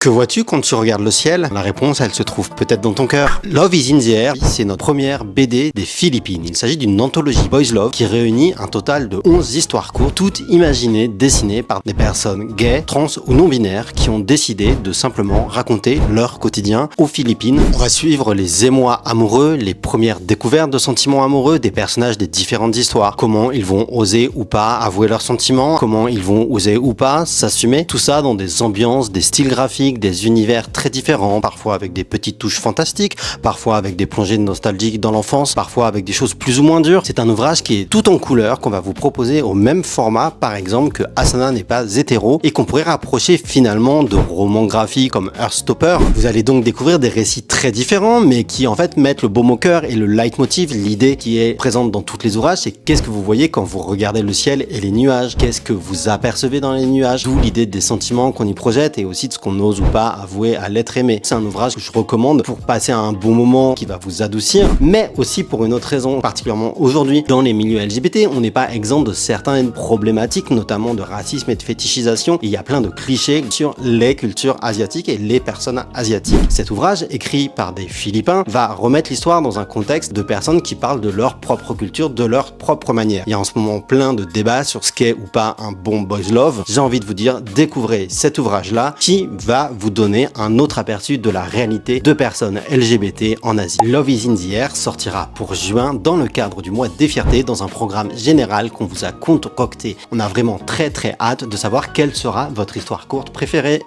Que vois-tu quand tu regardes le ciel? La réponse, elle se trouve peut-être dans ton cœur. Love is in the air, c'est notre première BD des Philippines. Il s'agit d'une anthologie Boys Love qui réunit un total de 11 histoires courtes, toutes imaginées, dessinées par des personnes gays, trans ou non-binaires qui ont décidé de simplement raconter leur quotidien aux Philippines. On va suivre les émois amoureux, les premières découvertes de sentiments amoureux des personnages des différentes histoires, comment ils vont oser ou pas avouer leurs sentiments, comment ils vont oser ou pas s'assumer, tout ça dans des ambiances, des styles graphiques, des univers très différents, parfois avec des petites touches fantastiques, parfois avec des plongées nostalgiques dans l'enfance, parfois avec des choses plus ou moins dures. C'est un ouvrage qui est tout en couleur, qu'on va vous proposer au même format, par exemple, que Asana n'est pas hétéro, et qu'on pourrait rapprocher finalement de romans graphiques comme Heartstopper. Vous allez donc découvrir des récits très différents, mais qui en fait mettent le baume au cœur et le leitmotiv, l'idée qui est présente dans tous les ouvrages, c'est qu'est-ce que vous voyez quand vous regardez le ciel et les nuages, qu'est-ce que vous apercevez dans les nuages, d'où l'idée des sentiments qu'on y projette et aussi de ce qu'on ose ou pas avouer à l'être aimé. C'est un ouvrage que je recommande pour passer un bon moment qui va vous adoucir, mais aussi pour une autre raison, particulièrement aujourd'hui. Dans les milieux LGBT, on n'est pas exempt de certaines problématiques, notamment de racisme et de fétichisation. Il y a plein de clichés sur les cultures asiatiques et les personnes asiatiques. Cet ouvrage, écrit par des Philippins, va remettre l'histoire dans un contexte de personnes qui parlent de leur propre culture, de leur propre manière. Il y a en ce moment plein de débats sur ce qu'est ou pas un bon boys love. J'ai envie de vous dire, découvrez cet ouvrage-là qui va vous donner un autre aperçu de la réalité de personnes LGBT en Asie. Love is in the air sortira pour juin dans le cadre du mois des fiertés dans un programme général qu'on vous a concocté. On a vraiment très hâte de savoir quelle sera votre histoire courte préférée.